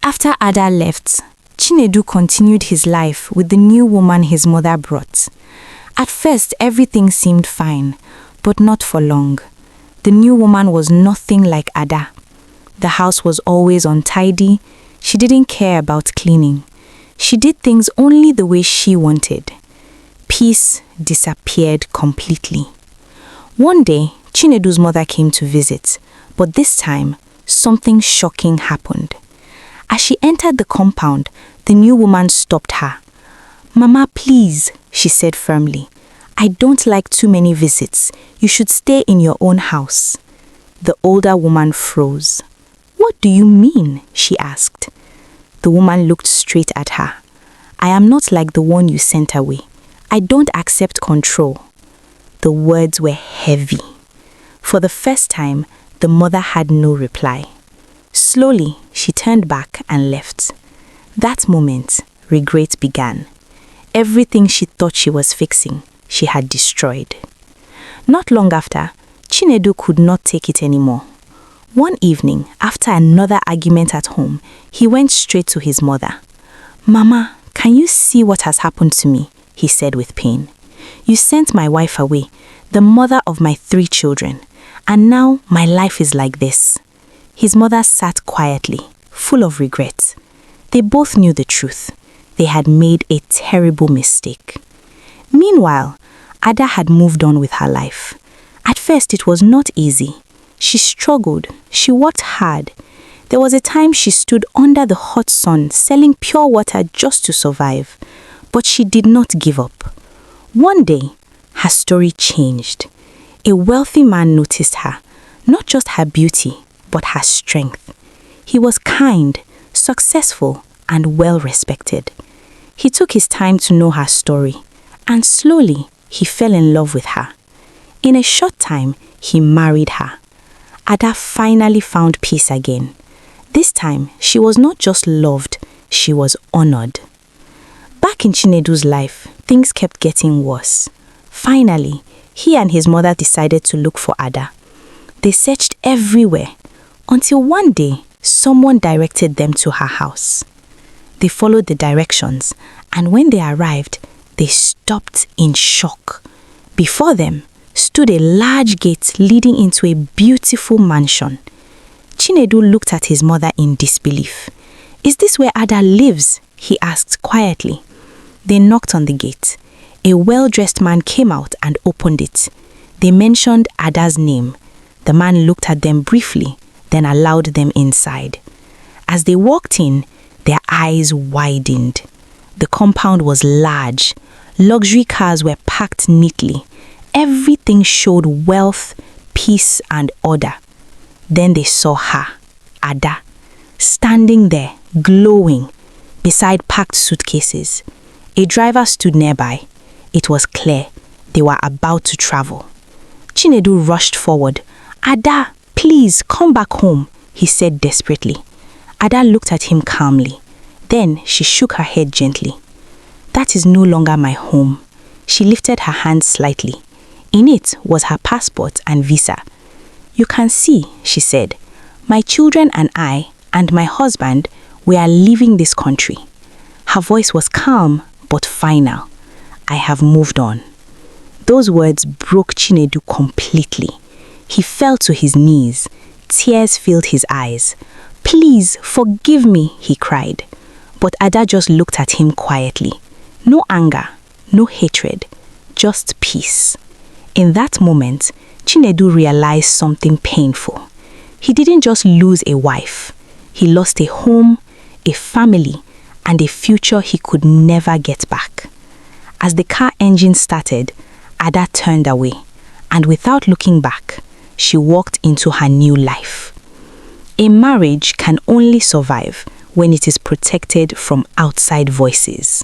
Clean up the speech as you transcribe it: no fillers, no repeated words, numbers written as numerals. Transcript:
After Ada left, Chinedu continued his life with the new woman his mother brought. At first, everything seemed fine, but not for long. The new woman was nothing like Ada. The house was always untidy. She didn't care about cleaning. She did things only the way she wanted. Peace disappeared completely. One day, Chinedu's mother came to visit, but this time, something shocking happened. As she entered the compound, the new woman stopped her. "Mama, please," she said firmly. "I don't like too many visits. You should stay in your own house." The older woman froze. "What do you mean?" she asked. The woman looked straight at her. "I am not like the one you sent away. I don't accept control." The words were heavy. For the first time, the mother had no reply. Slowly, she turned back and left. That moment, regret began. Everything she thought she was fixing, she had destroyed. Not long after, Chinedu could not take it anymore. One evening, after another argument at home, he went straight to his mother. "Mama, can you see what has happened to me?" he said with pain. "You sent my wife away, the mother of my 3 children, and now my life is like this." His mother sat quietly, full of regret. They both knew the truth. They had made a terrible mistake. Meanwhile, Ada had moved on with her life. At first, it was not easy. She struggled. She worked hard. There was a time she stood under the hot sun selling pure water just to survive. But she did not give up. One day, her story changed. A wealthy man noticed her, not just her beauty, but her strength. He was kind, successful, and well-respected. He took his time to know her story, and slowly, he fell in love with her. In a short time, he married her. Ada finally found peace again. This time, she was not just loved, she was honored. Back in Chinedu's life, things kept getting worse. Finally, he and his mother decided to look for Ada. They searched everywhere, until one day, someone directed them to her house. They followed the directions, and when they arrived, they stopped in shock. Before them stood a large gate leading into a beautiful mansion. Chinedu looked at his mother in disbelief. "Is this where Ada lives?" he asked quietly. They knocked on the gate. A well-dressed man came out and opened it. They mentioned Ada's name. The man looked at them briefly, then allowed them inside. As they walked in, their eyes widened. The compound was large. Luxury cars were packed neatly. Everything showed wealth, peace, and order. Then they saw her, Ada, standing there, glowing, beside packed suitcases. A driver stood nearby. It was clear they were about to travel. Chinedu rushed forward. "Ada, please come back home," he said desperately. Ada looked at him calmly. Then she shook her head gently. "That is no longer my home." She lifted her hand slightly. In it was her passport and visa. "You can see," she said, "my children and I and my husband, we are leaving this country." Her voice was calm but final. "I have moved on." Those words broke Chinedu completely. He fell to his knees. Tears filled his eyes. "Please, forgive me," he cried. But Ada just looked at him quietly. No anger, no hatred, just peace. In that moment, Chinedu realized something painful. He didn't just lose a wife. He lost a home, a family, and a future he could never get back. As the car engine started, Ada turned away, and without looking back, she walked into her new life. A marriage can only survive when it is protected from outside voices.